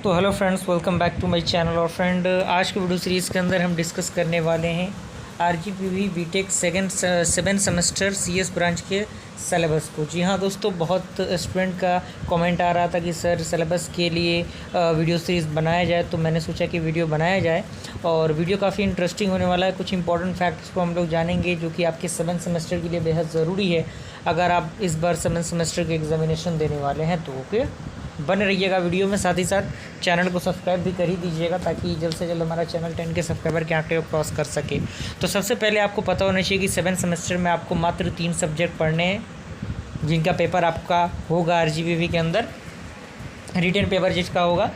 तो hello friends, welcome back to my channel. और friend, आज की वीडियो सीरीज़ के अंदर हम डिस्कस करने वाले हैं RGPV BTech seven semester CS branch के सिलेबस को। जी हाँ दोस्तों, बहुत स्टूडेंट का कमेंट आ रहा था कि सर सिलेबस के लिए वीडियो सीरीज़ बनाया जाए, तो मैंने सोचा कि वीडियो बनाया जाए। और वीडियो काफ़ी इंटरेस्टिंग होने वाला है। कुछ इंपॉर्टेंट फैक्ट्स को हम लोग जानेंगे जो कि आपके सेवन सेमेस्टर के लिए बेहद ज़रूरी है अगर आप इस बार सेवन सेमेस्टर के एग्जामिनेशन देने वाले हैं तो। ओके, बने रहिएगा वीडियो में। साथ ही साथ चैनल को सब्सक्राइब भी कर ही दीजिएगा ताकि जल्द से जल्द हमारा चैनल 10 के सब्सक्राइबर के आंकड़े को क्रॉस कर सके। तो सबसे पहले आपको पता होना चाहिए कि सेवन सेमेस्टर में आपको मात्र 3 सब्जेक्ट पढ़ने हैं जिनका पेपर आपका होगा आरजीपीवी के अंदर, रिटन पेपर जिसका होगा।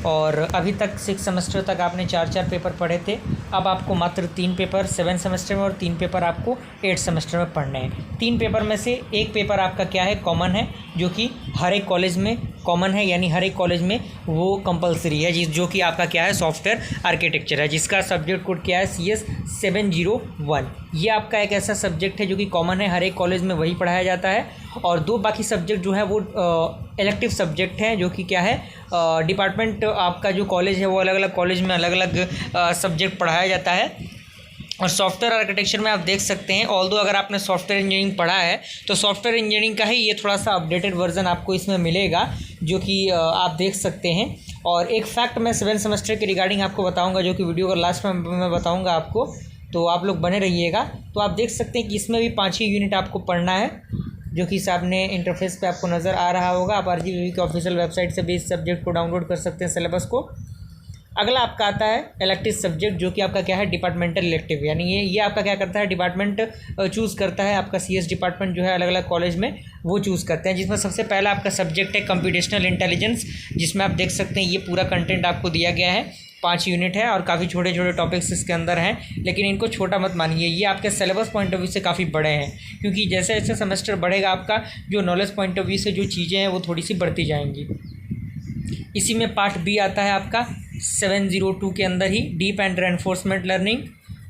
और अभी तक 6 सेमेस्टर तक आपने 4 पेपर पढ़े थे। अब आपको मात्र 3 पेपर 7 सेमेस्टर में और 3 पेपर आपको 8 सेमेस्टर में पढ़ने हैं। 3 पेपर में से एक पेपर आपका क्या है, कॉमन है, जो कि हर एक कॉलेज में कॉमन है, यानी हर एक कॉलेज में वो कंपलसरी है, जो कि आपका क्या है, सॉफ्टवेयर आर्किटेक्चर है, जिसका सब्जेक्ट कोड क्या है, CS 701। ये आपका एक ऐसा सब्जेक्ट है जो कि कॉमन है, हर एक कॉलेज में वही पढ़ाया जाता है। और 2 बाकी सब्जेक्ट जो है वो इलेक्टिव सब्जेक्ट हैं, जो कि क्या है, डिपार्टमेंट आपका जो कॉलेज है वो अलग अलग कॉलेज में अलग अलग सब्जेक्ट पढ़ाया जाता है। और सॉफ्टवेयर आर्किटेक्चर में आप देख सकते हैं, ऑल्दो अगर आपने सॉफ्टवेयर इंजीनियरिंग पढ़ा है तो सॉफ्टवेयर इंजीनियरिंग का ही ये थोड़ा सा अपडेटेड वर्जन आपको इसमें मिलेगा, जो कि आप देख सकते हैं। और एक फैक्ट मैं 7 सेमेस्टर के रिगार्डिंग आपको बताऊंगा, जो कि वीडियो का लास्ट में मैं बताऊंगा आपको, तो आप लोग बने रहिएगा। तो आप देख सकते हैं कि इसमें भी 5 ही यूनिट आपको पढ़ना है, जो कि सामने इंटरफेस पे आपको नज़र आ रहा होगा। आप आरजीपीवी की ऑफिशियल वेबसाइट से भी इस सब्जेक्ट को डाउनलोड कर सकते हैं, सिलेबस को। अगला आपका आता है इलेक्टिव सब्जेक्ट, जो कि आपका क्या है, डिपार्टमेंटल इलेक्टिव, यानी ये आपका क्या करता है, डिपार्टमेंट चूज़ करता है। आपका CS डिपार्टमेंट जो है अलग अलग कॉलेज में वो चूज़ करते हैं, जिसमें सबसे पहला आपका सब्जेक्ट है कंप्यूटेशनल इंटेलिजेंस, जिसमें आप देख सकते हैं ये पूरा कंटेंट आपको दिया गया है। 5 यूनिट है और काफ़ी छोटे छोटे टॉपिक्स इसके अंदर हैं, लेकिन इनको छोटा मत मानिए, ये आपके सिलेबस पॉइंट ऑफ व्यू से काफ़ी बड़े हैं, क्योंकि जैसे जैसे सेमेस्टर बढ़ेगा आपका जो नॉलेज पॉइंट ऑफ व्यू से जो चीज़ें हैं वो थोड़ी सी बढ़ती जाएंगी। इसी में पार्ट B आता है आपका 702 के अंदर ही, डीप एंड रेनफोर्समेंट लर्निंग।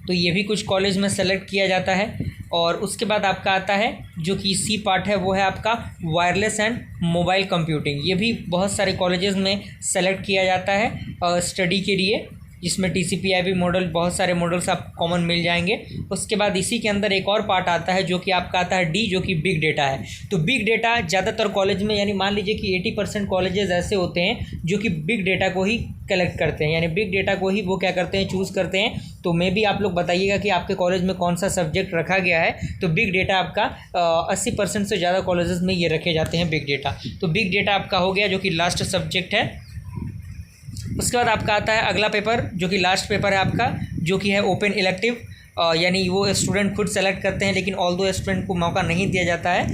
तो ये भी कुछ कॉलेज में सेलेक्ट किया जाता है। और उसके बाद आपका आता है जो कि C पार्ट है, वो है आपका वायरलेस एंड मोबाइल कंप्यूटिंग। ये भी बहुत सारे कॉलेजेस में सेलेक्ट किया जाता है स्टडी के लिए, जिसमें TCP/IP मॉडल, बहुत सारे मॉडल्स आप कॉमन मिल जाएंगे। उसके बाद इसी के अंदर एक और पार्ट आता है जो कि आपका आता है D, जो कि बिग डेटा है। तो बिग डेटा ज़्यादातर कॉलेज में, यानी मान लीजिए कि 80% कॉलेजेस ऐसे होते हैं जो कि बिग डेटा को ही कलेक्ट करते हैं, यानी बिग डेटा को ही वो क्या करते हैं, चूज़ करते हैं। तो मे भी आप लोग बताइएगा कि आपके कॉलेज में कौन सा सब्जेक्ट रखा गया है। तो बिग डेटा आपका 80% से ज़्यादा कॉलेजेस में ये रखे जाते हैं, बिग डेटा। तो बिग डेटा आपका हो गया, जो कि लास्ट सब्जेक्ट है। उसके बाद आपका आता है अगला पेपर, जो कि लास्ट पेपर है आपका, जो कि है ओपन इलेक्टिव, यानी वो स्टूडेंट खुद सेलेक्ट करते हैं, लेकिन ऑल्दो स्टूडेंट को मौका नहीं दिया जाता है,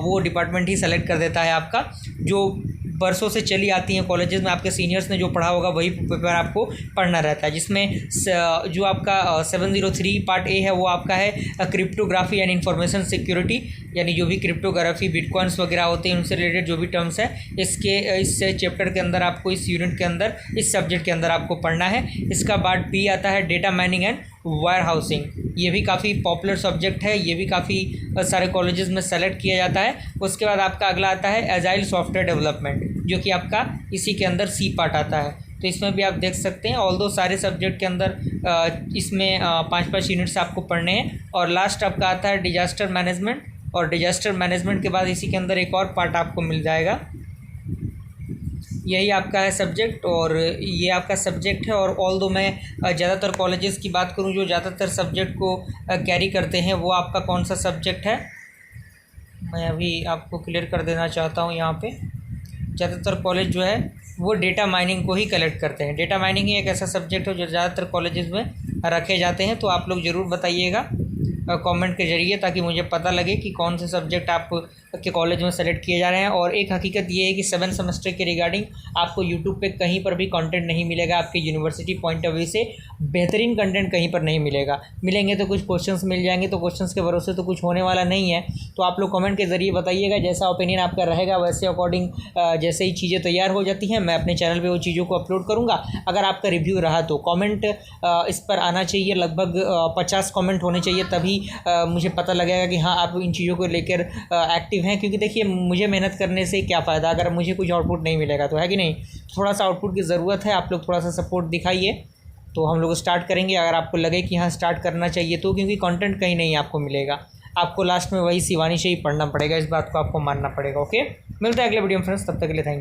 वो डिपार्टमेंट ही सेलेक्ट कर देता है आपका। जो बरसों से चली आती हैं कॉलेजेस में, आपके सीनियर्स ने जो पढ़ा होगा वही पेपर आपको पढ़ना रहता है, जिसमें जो आपका 703 पार्ट A है वो आपका है क्रिप्टोग्राफी एंड इंफॉर्मेशन सिक्योरिटी, यानी जो भी क्रिप्टोग्राफी, बिटकॉइंस वगैरह होते हैं उनसे रिलेटेड जो भी टर्म्स है, इस चैप्टर के अंदर आपको, इस यूनिट के अंदर, इस सब्जेक्ट के अंदर आपको पढ़ना है। इसका बाद B आता है data mining and wire housing. ये भी काफ़ी पॉपुलर सब्जेक्ट है, ये भी काफ़ी सारे कॉलेजेस में सेलेक्ट किया जाता है। उसके बाद आपका अगला आता है एजाइल सॉफ्टवेयर डेवलपमेंट, जो कि आपका इसी के अंदर C पार्ट आता है। तो इसमें भी आप देख सकते हैं, ऑल्दो सारे सब्जेक्ट के अंदर इसमें 5-5 यूनिट्स आपको पढ़ने हैं। और लास्ट आपका आता है डिजास्टर मैनेजमेंट, और डिजास्टर मैनेजमेंट के बाद इसी के अंदर एक और पार्ट आपको मिल जाएगा। यही आपका है सब्जेक्ट, और ये आपका सब्जेक्ट है। और ऑल्दो मैं ज़्यादातर कॉलेजेस की बात करूं जो ज़्यादातर सब्जेक्ट को कैरी करते हैं, वो आपका कौन सा सब्जेक्ट है, मैं अभी आपको क्लियर कर देना चाहता हूं। यहाँ पे ज़्यादातर कॉलेज जो है वो डेटा माइनिंग को ही कलेक्ट करते हैं। डेटा माइनिंग ही एक ऐसा सब्जेक्ट है जो ज़्यादातर कॉलेजेस में रखे जाते हैं। तो आप लोग ज़रूर बताइएगा कमेंट के जरिए, ताकि मुझे पता लगे कि कौन से सब्जेक्ट आप के कॉलेज में सेलेक्ट किए जा रहे हैं। और एक हकीकत ये है कि 7 सेमेस्टर के रिगार्डिंग आपको यूट्यूब पे कहीं पर भी कंटेंट नहीं मिलेगा, आपके यूनिवर्सिटी पॉइंट ऑफ व्यू से बेहतरीन कंटेंट कहीं पर नहीं मिलेगा। मिलेंगे तो कुछ क्वेश्चंस मिल जाएंगे, तो क्वेश्चंस के भरोसे तो कुछ होने वाला नहीं है। तो आप लोग कमेंट के ज़रिए बताइएगा, जैसा ओपिनियन आपका रहेगा वैसे अकॉर्डिंग जैसे ही चीज़ें तैयार हो जाती हैं मैं अपने चैनल पर वो चीज़ों को अपलोड करूँगा। अगर आपका रिव्यू रहा तो कॉमेंट इस पर आना चाहिए, लगभग 50 कॉमेंट होने चाहिए, तभी मुझे पता लगेगा कि हाँ आप इन चीज़ों को लेकर एक्टिव हैं हैं, क्योंकि देखिए मुझे मेहनत करने से क्या फ़ायदा अगर मुझे कुछ आउटपुट नहीं मिलेगा, तो है कि नहीं। थोड़ा सा आउटपुट की ज़रूरत है, आप लोग थोड़ा सा सपोर्ट दिखाइए तो हम लोग स्टार्ट करेंगे। अगर आपको लगे कि हाँ स्टार्ट करना चाहिए तो, क्योंकि कंटेंट कहीं नहीं आपको मिलेगा, आपको लास्ट में वही शिवानी से ही पढ़ना पड़ेगा, इस बात को आपको मानना पड़ेगा। ओके, मिलते हैं अगले वीडियो में फ्रेंड्स, तब तक के लिए थैंक यू।